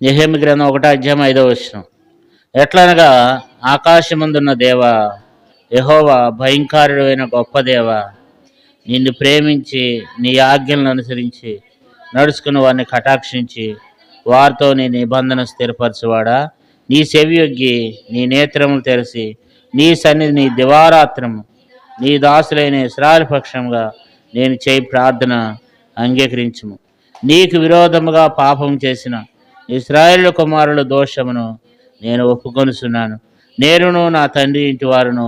నెహెమ్యా గ్రంథం 1 అధ్యాయం 5 వచనం. ఎట్లనగా ఆకాశమందున్న దేవా యెహోవా, భయంకరుడైన గొప్ప దేవా, నిన్ను ప్రేమించి నీ ఆజ్ఞలను అనుసరించి నడుచుకుని వారిని కటాక్షించి వారితో నీ నిబంధన స్థిరపరచువాడా, నీ చెవియొగ్గి నీ నేత్రములు తెరిచి నీ సన్నిధి నీ దివారాత్రము నీ దాసులైన ఇశ్రాయేలు పక్షంగా నేను చేయి ప్రార్థన అంగీకరించుము. నీకు విరోధముగా పాపం చేసిన ఇశ్రాయేలు కుమారుల దోషమును నేను ఒప్పుకొనుచున్నాను. నేనును నా తండ్రి ఇంటి వారును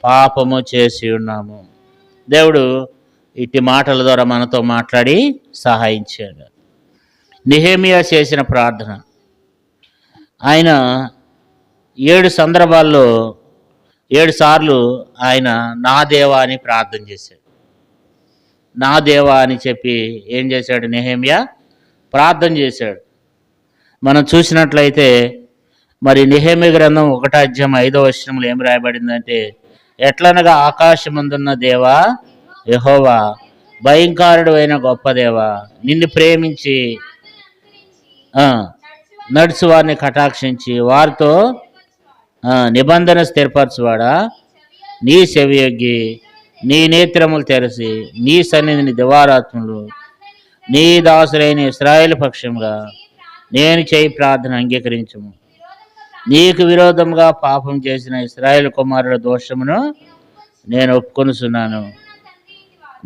పాపము చేసి ఉన్నాము. దేవుడు ఇట్టి మాటల ద్వారా మనతో మాట్లాడి సహాయించాడు. నెహెమ్యా చేసిన ప్రార్థన, ఆయన 7 సందర్భాల్లో 7 సార్లు ఆయన నా దేవా అని ప్రార్థన చేశాడు. నా దేవా అని చెప్పి ఏం చేశాడు? నెహెమ్యా ప్రార్థన చేశాడు. మనం చూసినట్లయితే మరి నెహెమ్యా గ్రంథం 1 అధ్యాయం 5 వచనంలో ఏం రాయబడిందంటే, ఎట్లనగా ఆకాశమందున్న దేవా యెహోవా, భయంకరుడు అయిన గొప్ప దేవా, నిన్ను ప్రేమించి నడుచు వారిని కటాక్షించి వారితో నిబంధన స్థిరపరచువాడా, నీ చెవియొగ్గి నీ నేత్రములు తెరిచి నీ సన్నిధిని దివారాత్మలు నీ దాసులైన ఇశ్రాయేలు పక్షంగా నేను చేయి ప్రార్థన అంగీకరించుము. నీకు విరోధంగా పాపం చేసిన ఇశ్రాయేలు కుమారుల దోషమును నేను ఒప్పుకొనుచున్నాను.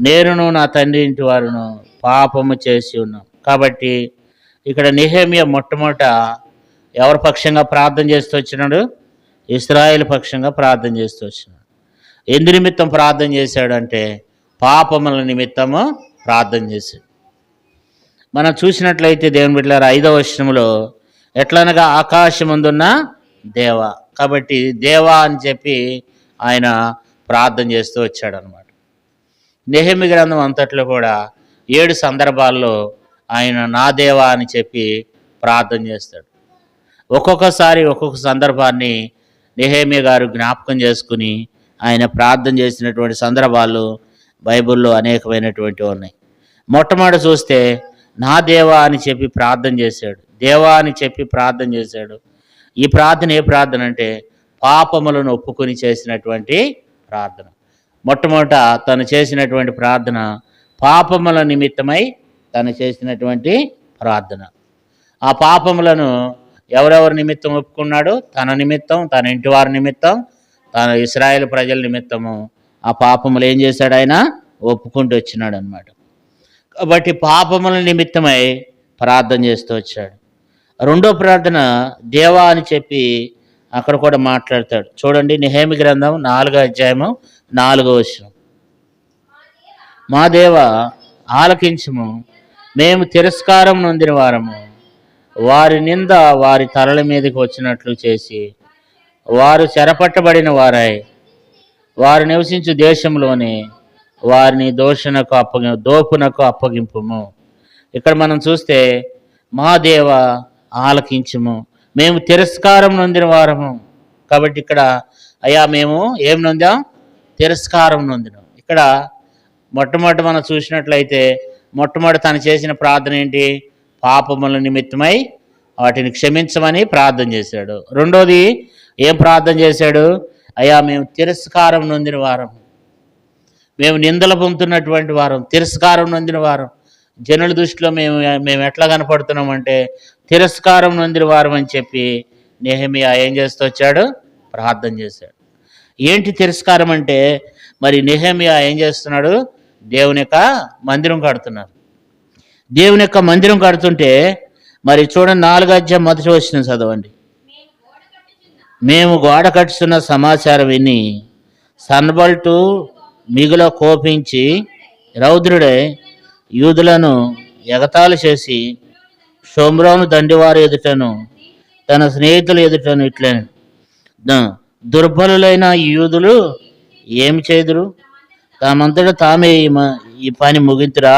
నేనును నా తండ్రి ఇంటి వారును పాపము చేసి ఉన్నాం. కాబట్టి ఇక్కడ నెహెమ్యా మొట్టమొదట ఎవరి పక్షంగా ప్రార్థన చేస్తూ వచ్చినాడు? ఇశ్రాయేలు పక్షంగా ప్రార్థన చేస్తూ వచ్చినాడు. ఎందు నిమిత్తం ప్రార్థన చేశాడంటే పాపముల నిమిత్తము ప్రార్థన చేశాడు. మనం చూసినట్లయితే దేవుని బిడ్డలారా 5వ వచనంలో ఎట్లనగా ఆకాశమందున్న దేవా, కాబట్టి దేవా అని చెప్పి ఆయన ప్రార్థన చేస్తూ వచ్చాడు అనమాట. నెహెమ్యా గ్రంథం అంతట్లో కూడా 7 సందర్భాల్లో ఆయన నా దేవా అని చెప్పి ప్రార్థన చేస్తాడు. ఒక్కొక్కసారి ఒక్కొక్క సందర్భాన్ని నెహెమ్యా గారు జ్ఞాపకం చేసుకుని ఆయన ప్రార్థన చేసినటువంటి సందర్భాలు బైబిల్లో అనేకమైనటువంటి ఉన్నాయి. మొట్టమొదటి చూస్తే నా దేవా అని చెప్పి ప్రార్థన చేశాడు. దేవా అని చెప్పి ప్రార్థన చేశాడు. ఈ ప్రార్థన ఏ ప్రార్థన అంటే పాపములను ఒప్పుకొని చేసినటువంటి ప్రార్థన. మొట్టమొదట తను చేసినటువంటి ప్రార్థన పాపముల నిమిత్తమై తను చేసినటువంటి ప్రార్థన. ఆ పాపములను ఎవరెవరి నిమిత్తం ఒప్పుకున్నాడు? తన నిమిత్తం, తన ఇంటి వారి నిమిత్తం, తన ఇశ్రాయేలు ప్రజల నిమిత్తము ఆ పాపములు ఏం చేశాడు? ఆయన ఒప్పుకుంటూ వచ్చినాడు అనమాట. కాబట్టి పాపముల నిమిత్తమై ప్రార్థన చేస్తూ వచ్చాడు. రెండో ప్రార్థన దేవా అని చెప్పి అక్కడ కూడా మాట్లాడతాడు. చూడండి, నెహెమ్యా గ్రంథం 4 అధ్యాయం 4 వచనం. మా దేవా ఆలకించుము, మేము తిరస్కారం నొందిన వారము, వారి నింద వారి తలల మీదకి వచ్చినట్లు చేసి వారు చెరపట్టబడిన వారై వారు నివసించు దేశంలోనే వారిని దోపునకు అప్పగింపుము. ఇక్కడ మనం చూస్తే మా దేవ ఆలకించుము, మేము తిరస్కారం నొందిన వారము. కాబట్టి ఇక్కడ అయ్యా మేము ఏం నొందాం? తిరస్కారం నొందినాం. ఇక్కడ మొట్టమొదటి మనం చూసినట్లయితే మొట్టమొదటి తను చేసిన ప్రార్థన ఏంటి? పాపముల నిమిత్తమై వాటిని క్షమించమని ప్రార్థన చేశాడు. రెండోది ఏం ప్రార్థన చేశాడు? అయ్యా మేము తిరస్కారం నొందిన వారం, మేము నిందలు పొందుతున్నటువంటి వారం, తిరస్కారం నొందిన వారం. జనుల దృష్టిలో మేము ఎట్లా కనపడుతున్నామంటే తిరస్కారం నొందిన వారం అని చెప్పి నెహెమ్యా ఏం చేస్తూ వచ్చాడు? ప్రార్థన చేశాడు. ఏంటి తిరస్కారం అంటే మరి నెహెమ్యా ఏం చేస్తున్నాడు? దేవుని యొక్క మందిరం కడుతున్నారు. దేవుని యొక్క మందిరం కడుతుంటే మరి చూడండి 4 అధ్యాయం 1 వచనం చదవండి. మేము గోడ కట్టుతున్న సమాచారం విని సన్బల్టు మిగుల కోపించి రౌద్రుడై యూదులను ఎగతాళి చేసి షోమ్రోను దండివారి ఎదుటను తన స్నేహితుల ఎదుటను ఇట్లను, దుర్బలులైన యూదులు ఏమి చేదురు? తామంతటా తామే ఈ పని ముగింతురా,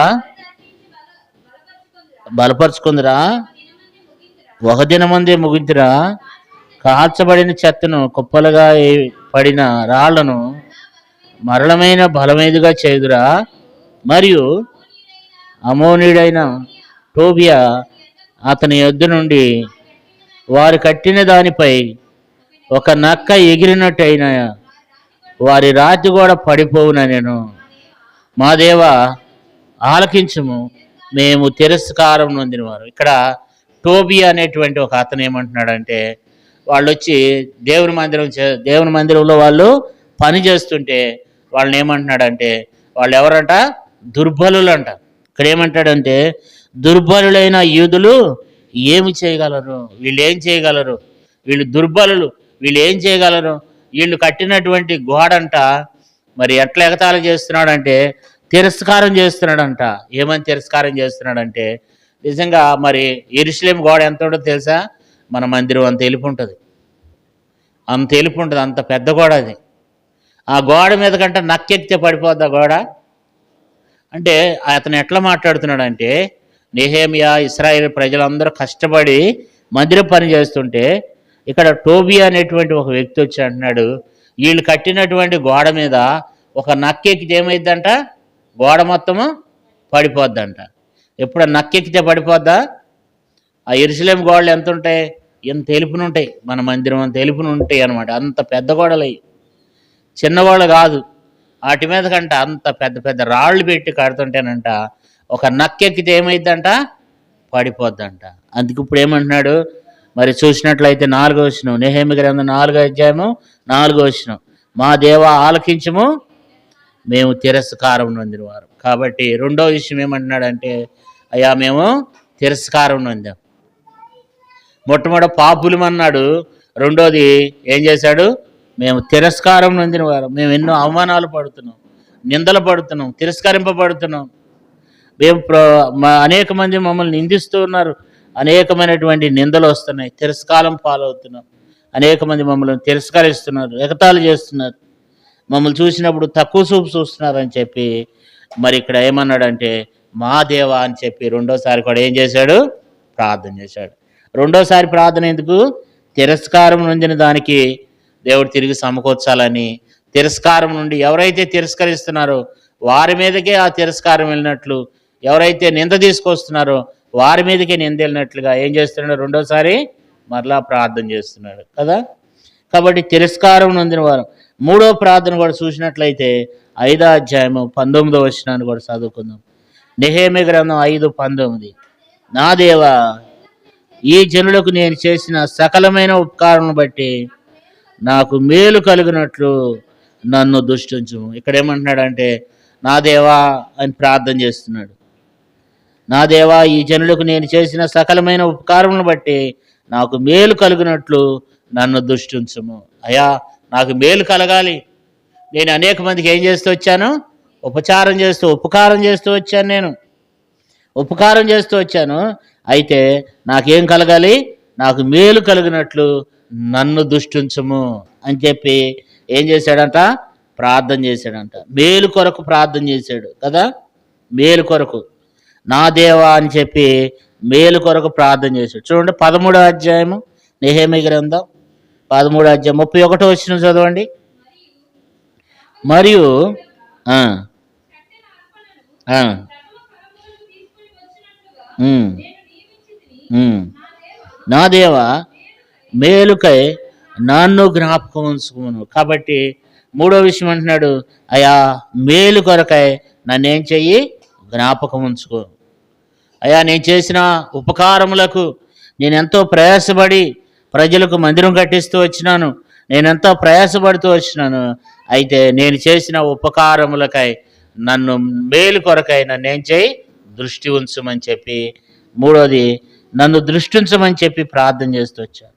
బలపరుచుకుందిరా, ఒక దినమందే ముగింతురా, కాల్చబడిన చెత్తను కుప్పలుగా పడిన రాళ్లను మరళమైన బలమైనదిగా చేదురా, మరియు అమోనీయుడైన టోబియా అతని యొద్ద నుండి వారు కట్టిన దానిపై ఒక నక్క ఎగిరినట్టయినా వారి రాతి కూడా పడిపోవున నేను. మా దేవ ఆలకించము, మేము తిరస్కారం నొందినవారు. ఇక్కడ టోబి అనేటువంటి ఒక అతను ఏమంటున్నాడంటే, వాళ్ళు వచ్చి దేవుని మందిరంలో వాళ్ళు పని చేస్తుంటే వాళ్ళని ఏమంటున్నాడంటే, వాళ్ళు ఎవరంట? దుర్బలులు అంట. ఇక్కడ ఏమంటాడంటే, దుర్బలులైన యూదులు ఏమి చేయగలరు? వీళ్ళు ఏం చేయగలరు? వీళ్ళు దుర్బలులు, వీళ్ళు ఏం చేయగలరు? వీళ్ళు కట్టినటువంటి గోడంట మరి ఎట్లా ఎగతాళి చేస్తున్నాడంటే తిరస్కారం చేస్తున్నాడంట. ఏమని తిరస్కారం చేస్తున్నాడంటే, నిజంగా మరి యెరూషలేము గోడ ఎంత ఉంటుందో తెలుసా? మన మందిరం అంత ఎలుపు ఉంటుంది, అంత ఎలుపు ఉంటుంది, అంత పెద్ద గోడ అది. ఆ గోడ మీద కంటే నక్కెక్కితే పడిపోద్ది ఆ గోడ. అంటే అతను ఎట్లా మాట్లాడుతున్నాడంటే, నెహెమ్యా ఇశ్రాయేలు ప్రజలందరూ కష్టపడి మందిర పని చేస్తుంటే ఇక్కడ టోబి అనేటువంటి ఒక వ్యక్తి వచ్చి అంటున్నాడు, వీళ్ళు కట్టినటువంటి గోడ మీద ఒక నక్కెక్కితే ఏమైందంట? గోడ మొత్తము పడిపోద్దంట. ఎప్పుడు నక్కెక్కితే పడిపోద్దా? ఆ యెరూషలేము గోడలు ఎంత ఉంటాయి? ఎంత తెలుపునుంటాయి, మన మందిరం అంత తెలుపునుంటాయి అనమాట. అంత పెద్ద గోడలు అవి, చిన్నగోడలు కాదు. వాటి మీద కంట అంత పెద్ద పెద్ద రాళ్ళు పెట్టి కడుతుంటేనంట ఒక నక్కెక్కితే ఏమైందంట? పడిపోద్దంట. అందుకు ఇప్పుడు ఏమంటున్నాడు మరి చూసినట్లయితే 4వ వచనం, నెహెమ్యా గ్రంథం 4వ అధ్యాయము 4వ వచనం, మా దేవ ఆలకించము, మేము తిరస్కారం నొందినవారు. కాబట్టి రెండో విషయం ఏమంటున్నాడంటే, అయ్యా మేము తిరస్కారం నొందాం. మొట్టమొదటి పాపులమన్నాడు, రెండోది ఏం చేశాడు? మేము తిరస్కారం నొందినవారు. మేము ఎన్నో అవమానాలు పడుతున్నాం, నిందలు పడుతున్నాం, తిరస్కరింపబడుతున్నాం. మేము అనేక మంది మమ్మల్ని నిందిస్తూ ఉన్నారు, అనేకమైనటువంటి నిందలు వస్తున్నాయి, తిరస్కారం పాలవుతున్నాం. అనేక మంది మమ్మల్ని తిరస్కరిస్తున్నారు, ఎగతాళి చేస్తున్నారు, మమ్మల్ని చూసినప్పుడు తక్కువ చూపు చూస్తున్నారని చెప్పి మరి ఇక్కడ ఏమన్నాడంటే, మా దేవా అని చెప్పి రెండోసారి కూడా ఏం చేశాడు? ప్రార్థన చేశాడు. రెండోసారి ప్రార్థన ఎందుకు? తిరస్కారం నొందిన దానికి దేవుడు తిరిగి సమకూర్చాలని. తిరస్కారం నుండి ఎవరైతే తిరస్కరిస్తున్నారో వారి మీదకే ఆ తిరస్కారం వెళ్ళినట్లు, ఎవరైతే నింద తీసుకొస్తున్నారో వారి మీదకే నింద వెళ్ళినట్లుగా ఏం చేస్తున్నాడు? రెండోసారి మరలా ప్రార్థన చేస్తున్నాడు కదా. కాబట్టి తిరస్కారం నొందిన వారు. మూడో ప్రార్థన కూడా చూసినట్లయితే 5వ అధ్యాయము 19వ వచనాన్ని కూడా చదువుకుందాం. నెహెమ్యా గ్రంథం 5:19, నా దేవా ఈ జనులకు నేను చేసిన సకలమైన ఉపకారం బట్టి నాకు మేలు కలిగినట్లు నన్ను దుష్టించుము. ఇక్కడ ఏమంటున్నాడంటే, నా దేవా అని ప్రార్థన చేస్తున్నాడు. నా దేవా ఈ జనులకు నేను చేసిన సకలమైన ఉపకారములను బట్టి నాకు మేలు కలిగినట్లు నన్ను దుష్టించుము. అయ్యా నాకు మేలు కలగాలి. నేను అనేక మందికి ఏం చేస్తూ వచ్చాను? ఉపకారం చేస్తూ వచ్చాను. నేను ఉపకారం చేస్తూ వచ్చాను. అయితే నాకేం కలగాలి? నాకు మేలు కలిగినట్లు నన్ను దుష్టించుము అని చెప్పి ఏం చేశాడంట? ప్రార్థన చేశాడంట. మేలు కొరకు ప్రార్థన చేశాడు కదా. మేలు కొరకు, నా దేవా అని చెప్పి మేలు కొరకు ప్రార్థన చేశాడు. చూడండి 13వ అధ్యాయము నెహెమ్యా గ్రంథం 13వ అధ్యాయం 31వ వచనం చదవండి. మరియు నా దేవా మేలుకై నన్ను జ్ఞాపకం ఉంచుకును. కాబట్టి మూడో విషయం అంటున్నాడు, అయ్యా మేలు కొరకై నన్నేం చెయ్యి? జ్ఞాపకం ఉంచుకో. అయ్యా నేను చేసిన ఉపకారములకు నేనెంతో ప్రయాసపడి ప్రజలకు మందిరం కట్టిస్తూ వచ్చినాను, నేనెంతో ప్రయాసపడుతూ వచ్చినాను. అయితే నేను చేసిన ఉపకారములకై నన్ను మేలు కొరకై నన్నేం చేయి? దృష్టి ఉంచమని చెప్పి, మూడోది నన్ను దృష్టించమని చెప్పి ప్రార్థన చేస్తూ వచ్చాను.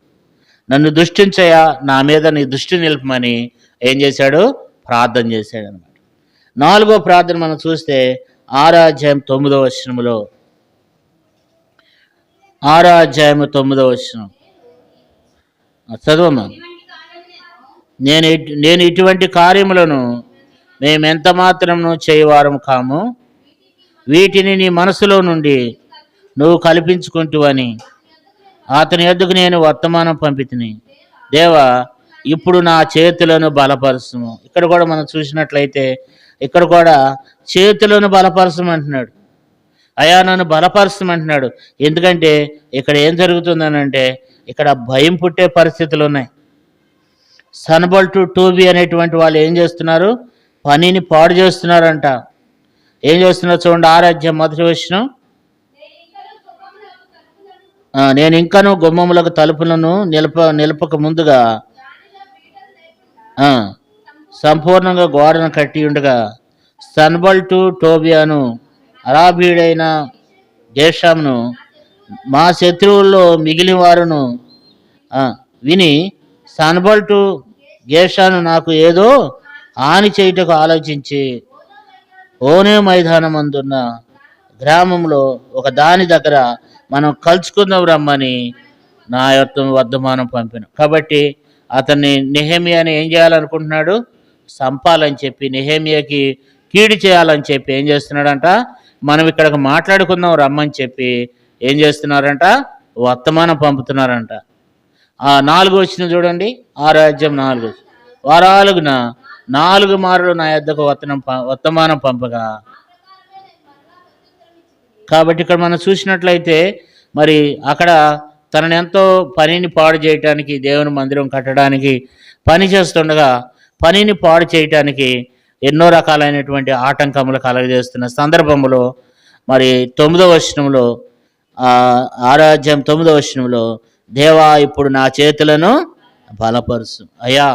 నన్ను దృష్టించయా, నా మీద నీ దృష్టి నిలుపమని ఏం చేశాడు? ప్రార్థన చేశాడు అనమాట. 4వ ప్రార్థన మనం చూస్తే 6వ అధ్యాయం 9వ వచనంలో, 6వ అధ్యాయం 9వ వచనం చదవమ్మా. నేను ఇటువంటి కార్యములను మేమెంత మాత్రము చేయవారం కాము, వీటిని నీ మనసులో నుండి నువ్వు కల్పించుకుంటువని అతని యొద్దకు నేను వర్తమానం పంపితిని. దేవా ఇప్పుడు నా చేతులను బలపరచుము. ఇక్కడ కూడా మనం చూసినట్లయితే ఇక్కడ కూడా చేతులను బలపరచమంటున్నాడు. అయా నన్ను బలపరచమంటున్నాడు. ఎందుకంటే ఇక్కడ ఏం జరుగుతుందనంటే, ఇక్కడ భయం పుట్టే పరిస్థితులు ఉన్నాయి. సన్బల్ టు టూబీ అనేటువంటి వాళ్ళు ఏం చేస్తున్నారు? పనిని పాడు చేస్తున్నారంట. ఏం చేస్తున్నారు చూడండి, 6వ అధ్యాయం 1వ వచనం. నేను ఇంకను గుమ్మములకు తలుపులను నిలపక ముందుగా సంపూర్ణంగా గోడను కట్టి ఉండగా సన్బల్ టు టోబియాను అరాబీయుడైన గేషామును మా శత్రువుల్లో మిగిలిన వారును విని సన్బల్ టు గేషాను నాకు ఏదో హాని చేయుటకు ఆలోచించి ఓనే మైదానం అందున్న గ్రామంలో ఒక దాని దగ్గర మనం కలుసుకుందాం రమ్మని నా యొక్క వర్ధమానం పంపిన. కాబట్టి అతన్ని నెహెమియాని ఏం చేయాలనుకుంటున్నాడు? సంపాలని చెప్పి, నెహెమియాకి కీడు చేయాలని చెప్పి ఏం చేస్తున్నాడంట? మనం ఇక్కడికి మాట్లాడుకుందాం రమ్మని చెప్పి ఏం చేస్తున్నారంట? వర్తమానం పంపుతున్నారంట. 4 వచ్చిన చూడండి, 6వ అధ్యాయం 4. వారాలుగున 4 మార్లు నా యొద్దకు వర్తమానం పంపగా. కాబట్టి ఇక్కడ మనం చూసినట్లయితే మరి అక్కడ తనని ఎంతో పనిని పాడు చేయటానికి, దేవుని మందిరం కట్టడానికి పని చేస్తుండగా పనిని పాడు చేయటానికి ఎన్నో రకాలైనటువంటి ఆటంకములు కలగజేస్తున్న సందర్భంలో మరి 9వ వచనంలో 6వ అధ్యాయం 9వ వచనంలో, దేవా ఇప్పుడు నా చేతులను బలపరుచు, అయ్యా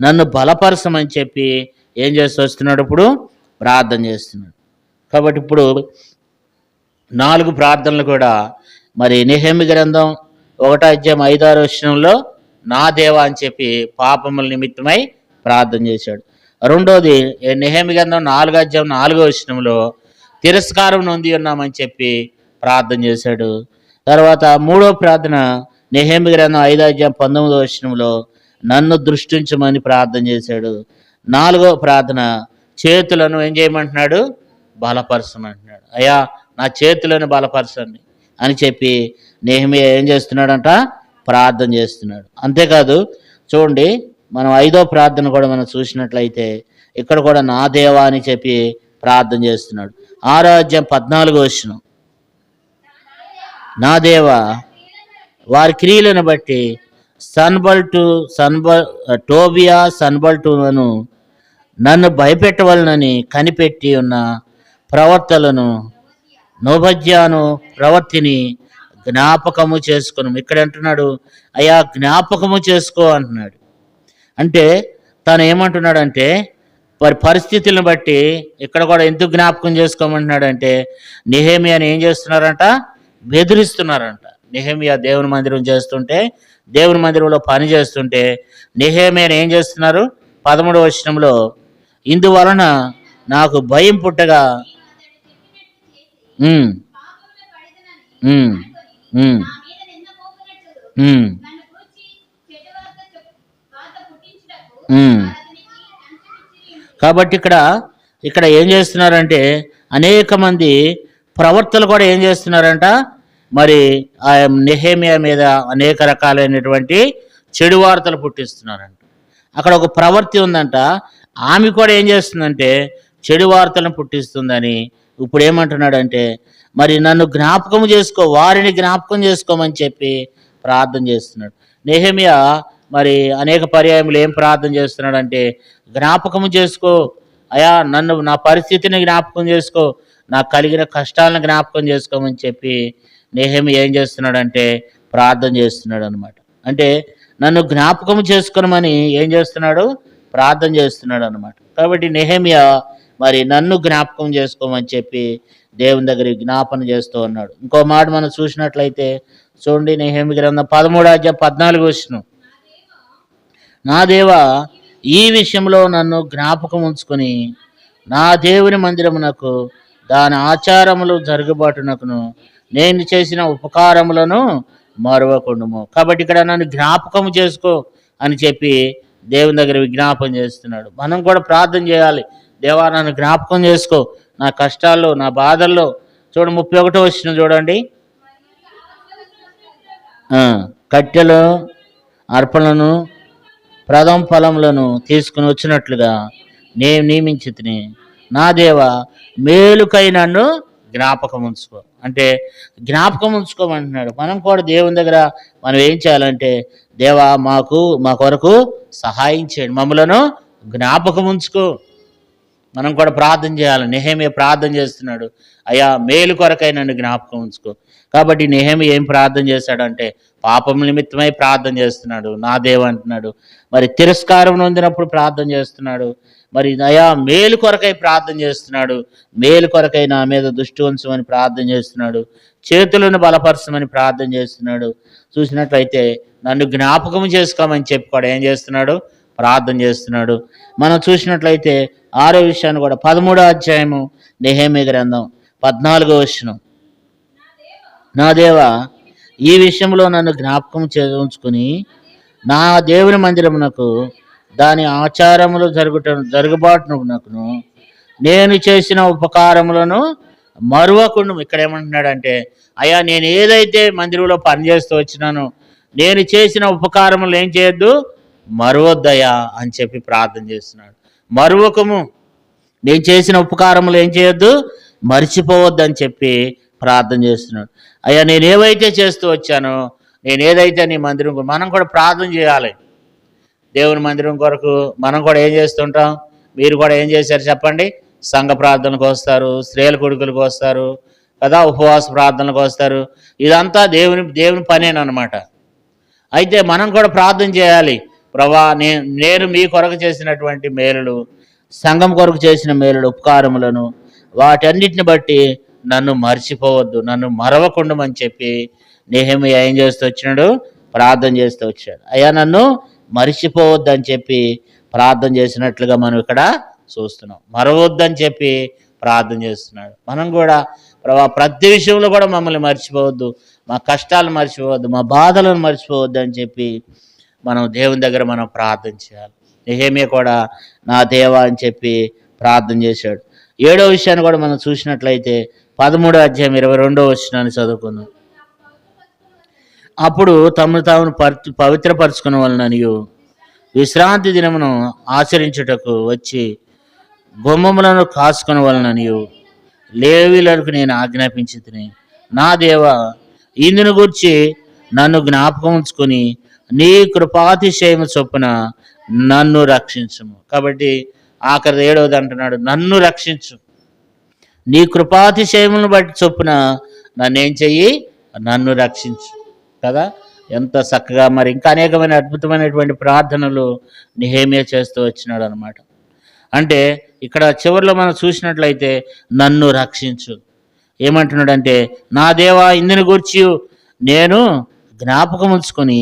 నన్ను బలపరచమని చెప్పి ఏం చేస్తూ వస్తున్నాడు? ఇప్పుడు ప్రార్థన చేస్తున్నాడు. కాబట్టి ఇప్పుడు 4 ప్రార్థనలు కూడా మరి నెహెమ్యా గ్రంథం 1వ అధ్యాయం 5-6 వచనంలో నా దేవా అని చెప్పి పాపముల నిమిత్తమై ప్రార్థన చేశాడు. రెండోది నెహెమ్యా గ్రంథం 4వ అధ్యాయం 4వ వచనంలో తిరస్కారం నొంది ఉన్నామని చెప్పి ప్రార్థన చేశాడు. తర్వాత 3వ ప్రార్థన నెహెమ్యా గ్రంథం 5వ అధ్యాయం 19వ వచనంలో నన్ను దృష్టించమని ప్రార్థన చేశాడు. 4వ ప్రార్థన చేతులను ఏం చేయమంటున్నాడు? బలపరచమంటున్నాడు. అయ్యా నా చేతులను బలపరచండి అని చెప్పి నెహెమ్యా ఏం చేస్తున్నాడంట? ప్రార్థన చేస్తున్నాడు. అంతేకాదు చూడండి, మనం 5వ ప్రార్థన కూడా మనం చూసినట్లయితే ఇక్కడ కూడా నా దేవా అని చెప్పి ప్రార్థన చేస్తున్నాడు. 6వ అధ్యాయం 14వ వచనం, నా దేవా వారి క్రియలను బట్టి టోబియా సన్బల్ టును నన్ను భయపెట్టవలనని కనిపెట్టి ఉన్న ప్రవర్తలను నోబద్యాను ప్రవర్తిని జ్ఞాపకము చేసుకును. ఇక్కడ అంటున్నాడు, అయ్యా జ్ఞాపకము చేసుకో అంటున్నాడు. అంటే తను ఏమంటున్నాడంటే వారి పరిస్థితులను బట్టి ఇక్కడ కూడా ఎందుకు జ్ఞాపకం చేసుకోమంటున్నాడంటే నెహెమియాని ఏం చేస్తున్నారంట? బెదిరిస్తున్నారంట. నెహెమియా దేవుని మందిరం చేస్తుంటే, దేవుని మందిరంలో పని చేస్తుంటే నెహెమియాని ఏం చేస్తున్నారు? 13వ వచనంలో, ఇందువలన నాకు భయం పుట్టగా కాబట్టి ఇక్కడ ఏం చేస్తున్నారంటే అనేక మంది ప్రవర్తలు కూడా ఏం చేస్తున్నారంట? మరి ఆ నెహెమియా మీద అనేక రకాలైనటువంటి చెడు వార్తలు పుట్టిస్తున్నారంట. అక్కడ ఒక ప్రవర్తి ఉందంట, ఆమె కూడా ఏం చేస్తుందంటే చెడు వార్తలను పుట్టిస్తుందని ఇప్పుడు ఏమంటున్నాడంటే మరి నన్ను జ్ఞాపకం చేసుకో, వారిని జ్ఞాపకం చేసుకోమని చెప్పి ప్రార్థన చేస్తున్నాడు. నెహెమియా మరి అనేక పర్యాయములు ఏం ప్రార్థన చేస్తున్నాడంటే జ్ఞాపకం చేసుకో అయా, నన్ను నా పరిస్థితిని జ్ఞాపకం చేసుకో, నాకు కలిగిన కష్టాలను జ్ఞాపకం చేసుకోమని చెప్పి నెహెమియా ఏం చేస్తున్నాడంటే ప్రార్థన చేస్తున్నాడు అనమాట. అంటే నన్ను జ్ఞాపకం చేసుకోమని ఏం చేస్తున్నాడు? ప్రార్థన చేస్తున్నాడు అనమాట. కాబట్టి నెహెమియా మరి నన్ను జ్ఞాపకం చేసుకోమని చెప్పి దేవుని దగ్గర జ్ఞాపన చేస్తూ ఉన్నాడు. ఇంకో మాట మనం చూసినట్లయితే చూడండి, నెహెమియా గ్రంథం 13వ అధ్యాయం 14వ వచనం, నా దేవా ఈ విషయంలో నన్ను జ్ఞాపకం ఉంచుకొని నా దేవుని మందిరమునకు దాని ఆచారములు జరుగుబాటునకును నేను చేసిన ఉపకారములను మరవకుండుము. కాబట్టి ఇక్కడ నన్ను జ్ఞాపకం చేసుకో అని చెప్పి దేవుని దగ్గర విజ్ఞాపం చేస్తున్నాడు. మనం కూడా ప్రార్థన చేయాలి, దేవా నన్ను జ్ఞాపకం చేసుకో, నా కష్టాల్లో నా బాధల్లో. చూడండి 31వ వచనం చూడండి, కట్టెలు అర్పణలను ప్రథమ ఫలములను తీసుకుని వచ్చినట్లుగా నేను నియమించి తిని నా దేవ మేలుకై నన్ను జ్ఞాపకం ఉంచుకో. అంటే జ్ఞాపకం ఉంచుకోమంటున్నాడు. మనం కూడా దేవుని దగ్గర మనం ఏం చేయాలంటే, దేవా మా కొరకు సహాయం చేయండి, మమ్మలను జ్ఞాపకం ఉంచుకో. మనం కూడా ప్రార్థన చేయాలి. నెహెమీయా ప్రార్థన చేస్తున్నాడు, అయ్యా మేలు కొరకై నన్ను జ్ఞాపకం ఉంచుకో. కాబట్టి నెహెమీయా ఏం ప్రార్థన చేశాడంటే, పాపం నిమిత్తమై ప్రార్థన చేస్తున్నాడు, నా దేవ అంటున్నాడు. మరి తిరస్కారం నొందినప్పుడు ప్రార్థన చేస్తున్నాడు. మరి అయా మేలు కొరకై ప్రార్థన చేస్తున్నాడు. మేలు కొరకై నా మీద దృష్టి ఉంచమని ప్రార్థన చేస్తున్నాడు. చేతులను బలపరచమని ప్రార్థన చేస్తున్నాడు. చూసినట్లయితే నన్ను జ్ఞాపకం చేసుకోమని చెప్పి కూడా ఏం చేస్తున్నాడు, ప్రార్థన చేస్తున్నాడు. మనం చూసినట్లయితే 6వ విషయాన్ని కూడా 13వ అధ్యాయము నెహెమీయా గ్రంథం 14వ వచనం, నా దేవా ఈ విషయంలో నన్ను జ్ఞాపకం ఉంచుకుని నా దేవుని మందిరమునకు దాని ఆచారములు జరుగుబాటునకును నేను చేసిన ఉపకారములను మరువకుండా. ఇక్కడ ఏమంటున్నాడంటే, అయ్యా నేను ఏదైతే మందిరంలో పనిచేస్తూ వచ్చినానో నేను చేసిన ఉపకారములు ఏం చేయొద్దు, మరువద్దయ్యా అని చెప్పి ప్రార్థన చేస్తున్నాడు. మరువకము, నేను చేసిన ఉపకారములు ఏం చేయొద్దు, మర్చిపోవద్దు అని చెప్పి ప్రార్థన చేస్తున్నాడు. అయ్యా నేను ఏవైతే చేస్తూ వచ్చానో, నేను ఏదైతే నీ మందిరం, మనం కూడా ప్రార్థన చేయాలి. దేవుని మందిరం కొరకు మనం కూడా ఏం చేస్తుంటాం, మీరు కూడా ఏం చేశారు చెప్పండి, సంఘ ప్రార్థనలకు వస్తారు, స్త్రీల కొడుకులకు వస్తారు కదా, ఉపవాస ప్రార్థనలకు వస్తారు. ఇదంతా దేవుని పనేనమాట. అయితే మనం కూడా ప్రార్థన చేయాలి, ప్రభా నేను మీ కొరకు చేసినటువంటి మేలులు, సంఘం కొరకు చేసిన మేలులు, ఉపకారములను, వాటన్నిటిని బట్టి నన్ను మర్చిపోవద్దు, నన్ను మరవకుండమని చెప్పి నెహెమీయా ఏం చేస్తూ వచ్చినాడు, ప్రార్థన చేస్తూ వచ్చాడు. అయ్యా నన్ను మర్చిపోవద్దు అని చెప్పి ప్రార్థన చేసినట్లుగా మనం ఇక్కడ చూస్తున్నాం. మరవద్దని చెప్పి ప్రార్థన చేస్తున్నాడు. మనం కూడా ప్రభా ప్రతి విషయంలో కూడా మమ్మల్ని మర్చిపోవద్దు, మా కష్టాలు మర్చిపోవద్దు, మా బాధలను మర్చిపోవద్దు అని చెప్పి మనం దేవుని దగ్గర మనం ప్రార్థన చేయాలి. నెహెమీయా కూడా నా దేవా అని చెప్పి ప్రార్థన చేశాడు. 7వ విషయాన్ని కూడా మనం చూసినట్లయితే 13వ అధ్యాయం 22వ వచనాన్ని చదువుకుందాం. అప్పుడు తమను తాము పవిత్రపరచుకున్న వలననియు విశ్రాంతి దినమును ఆచరించుటకు వచ్చి గుమ్మములను కాసుకున్న వలననియు లేవీయులకు నేను ఆజ్ఞాపించితిని. నా దేవా ఇందును గూర్చి నన్ను జ్ఞాపకం ఉంచుకొని నీ కృపాతిశయము చొప్పున నన్ను రక్షించుము. కాబట్టి ఆఖరి 7వది అంటున్నాడు, నన్ను రక్షించు, నీ కృపాతిశయములను బట్టి చొప్పున నన్నేం చెయ్యి, నన్ను రక్షించు కదా. ఎంత చక్కగా మరి ఇంకా అనేకమైన అద్భుతమైనటువంటి ప్రార్థనలు నెహెమీయా చేస్తూ వచ్చినాడు అనమాట. అంటే ఇక్కడ చివరిలో మనం చూసినట్లయితే నన్ను రక్షించు ఏమంటున్నాడంటే, నా దేవా ఇందుని గూర్చి నేను జ్ఞాపకం ఉంచుకొని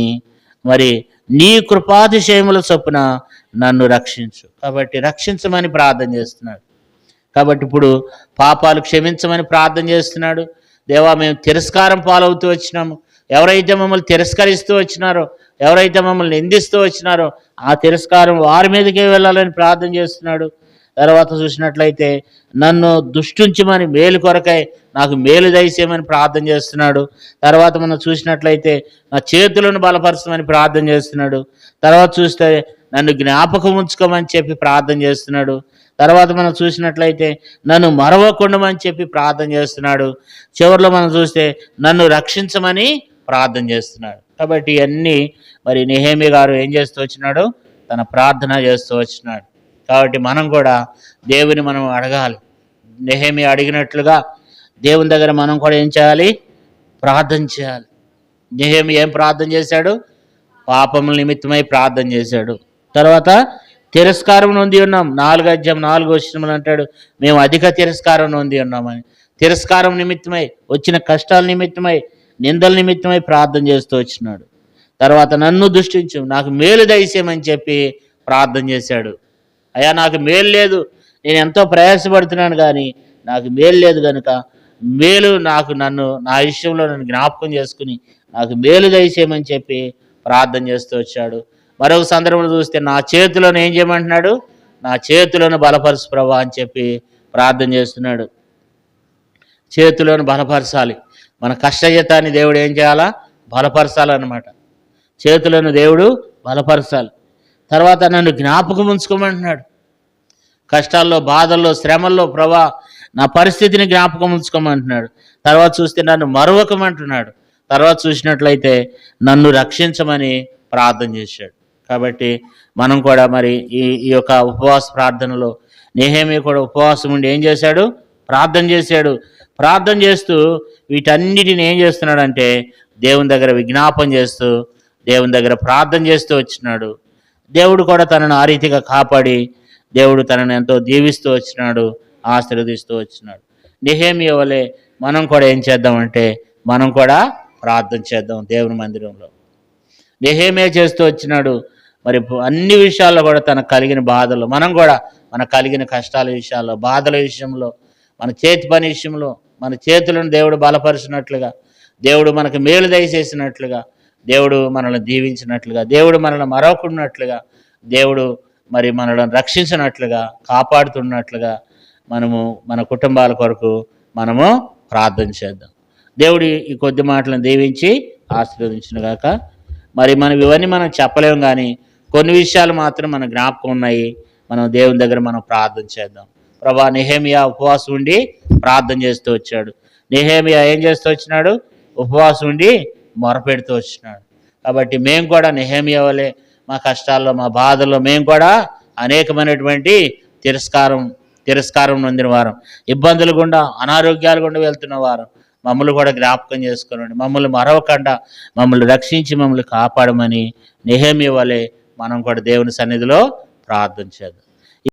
మరి నీ కృపాతిశయముల చొప్పున నన్ను రక్షించు. కాబట్టి రక్షించమని ప్రార్థన చేస్తున్నాడు. కాబట్టి ఇప్పుడు పాపాలు క్షమించమని ప్రార్థన చేస్తున్నాడు. దేవా మేము తిరస్కారం పాలవుతూ వచ్చినాము, ఎవరైతే మమ్మల్ని తిరస్కరిస్తూ వచ్చినారో, ఎవరైతే మమ్మల్ని నిందిస్తూ వచ్చినారో ఆ తిరస్కారం వారి మీదకే వెళ్ళాలని ప్రార్థన చేస్తున్నాడు. తర్వాత చూసినట్లయితే నన్ను దుష్టించమని, మేలు కొరకై నాకు మేలు దయచేయమని ప్రార్థన చేస్తున్నాడు. తర్వాత మనం చూసినట్లయితే నా చేతులను బలపరచమని ప్రార్థన చేస్తున్నాడు. తర్వాత చూస్తే నన్ను జ్ఞాపకం ఉంచుకోమని చెప్పి ప్రార్థన చేస్తున్నాడు. తర్వాత మనం చూసినట్లయితే నన్ను మరవకుండమని చెప్పి ప్రార్థన చేస్తున్నాడు. చివరిలో మనం చూస్తే నన్ను రక్షించమని ప్రార్థన చేస్తున్నాడు. కాబట్టి ఇవన్నీ మరి నెహెమీయా గారు ఏం చేస్తూ వచ్చినాడు, తన ప్రార్థన చేస్తూ వచ్చినాడు. కాబట్టి మనం కూడా దేవుని మనం అడగాలి. నెహెమీయా అడిగినట్లుగా దేవుని దగ్గర మనం కూడా ఏం చేయాలి, ప్రార్థన చేయాలి. నెహెమీయా ఏం ప్రార్థన చేశాడు, పాపముల నిమిత్తమై ప్రార్థన చేశాడు. తర్వాత తిరస్కారం నొంది ఉన్నాం, 4వ అధ్యాయం 4వ వచనం అంటాడు, మేము అధిక తిరస్కారం నొంది ఉన్నామని. తిరస్కారం నిమిత్తమై, వచ్చిన కష్టాల నిమిత్తమై, నిందల నిమిత్తమై ప్రార్థన చేస్తూ వచ్చినాడు. తర్వాత నన్ను దృష్టించు, నాకు మేలు దయచేయమని చెప్పి ప్రార్థన చేశాడు. అయ్యా నాకు మేలు లేదు, నేను ఎంతో ప్రయాసపడుతున్నాను కానీ నాకు మేలు లేదు కనుక మేలు నన్ను నా విషయంలో నన్ను జ్ఞాపకం చేసుకుని నాకు మేలు దయచేయమని చెప్పి ప్రార్థన చేస్తూ వచ్చాడు. మరొక సందర్భంలో చూస్తే నా చేతులను ఏం చేయమంటున్నాడు, నా చేతులను బలపరచు ప్రభా అని చెప్పి ప్రార్థన చేస్తున్నాడు. చేతులను బలపరచాలి. మన కష్టజీతాన్ని దేవుడు ఏం చేయాలా, బలపరచాలన్నమాట. చేతులను దేవుడు బలపరచాలి. తర్వాత నన్ను జ్ఞాపకం ఉంచుకోమంటున్నాడు. కష్టాల్లో, బాధల్లో, శ్రమల్లో ప్రభా నా పరిస్థితిని జ్ఞాపకం ఉంచుకోమంటున్నాడు. తర్వాత చూస్తే నన్ను మరొకమంటున్నాడు. తర్వాత చూసినట్లయితే నన్ను రక్షించమని ప్రార్థన చేశాడు. కాబట్టి మనం కూడా మరి ఈ యొక్క ఉపవాస ప్రార్థనలో నెహెమీయా కూడా ఉపవాసం ఉండి ఏం చేశాడు? ప్రార్థన చేశాడు. ప్రార్థన చేస్తూ వీటన్నిటిని ఏం చేస్తున్నాడంటే దేవుని దగ్గర విజ్ఞాపన చేస్తూ దేవుని దగ్గర ప్రార్థన చేస్తూ వచ్చినాడు. దేవుడు కూడా తనను ఆ రీతిగా కాపాడి దేవుడు తనను ఎంతో దీవిస్తూ వచ్చినాడు, ఆశీర్వదిస్తూ వచ్చినాడు. నెహెమీయా వలె మనం కూడా ఏం చేద్దామంటే మనం కూడా ప్రార్థన చేద్దాం దేవుని మందిరంలో. నెహెమీయా చేస్తూ వచ్చినాడు. మరి అన్ని విషయాల్లో కూడా తనకు కలిగిన బాధలు, మనం కూడా మనకు కలిగిన కష్టాల విషయాల్లో, బాధల విషయంలో, మన చేతి పని విషయంలో, మన చేతులను దేవుడు బలపరిచినట్లుగా, దేవుడు మనకు మేలు దయచేసినట్లుగా, దేవుడు మనల్ని దీవించినట్లుగా, దేవుడు మనల్ని మరొకున్నట్లుగా, దేవుడు మరి మనల్ని రక్షించినట్లుగా, కాపాడుతున్నట్లుగా మనము మన కుటుంబాల కొరకు మనము ప్రార్థన చేద్దాం. దేవుడి ఈ కొద్ది మాటలను దీవించి ఆశీర్వదించునుగాక. మరి మనం ఇవన్నీ మనం చెప్పలేము, కానీ కొన్ని విషయాలు మాత్రం మన జ్ఞాపకం ఉన్నాయి. మనం దేవుని దగ్గర మనం ప్రార్థన చేద్దాం. ప్రభా, నెహెమీయా ఉపవాసం ఉండి ప్రార్థన చేస్తూ వచ్చాడు. నెహెమీయా ఏం చేస్తూ వచ్చినాడు? ఉపవాసం ఉండి మొరపెడుతూ వచ్చినాడు. కాబట్టి మేము కూడా నెహెమీయా వలె మా కష్టాల్లో, మా బాధల్లో మేము కూడా అనేకమైనటువంటి తిరస్కారం నొందిన వారం, ఇబ్బందులు గుండా, అనారోగ్యాలు గుండా వెళ్తున్న వారం మమ్మల్ని కూడా జ్ఞాపకం చేసుకోనండి. మమ్మల్ని మరవకుండా మమ్మల్ని రక్షించి మమ్మల్ని కాపాడమని నెహెమీయా వలె మనం కూడా దేవుని సన్నిధిలో ప్రార్థన చేద్దాం.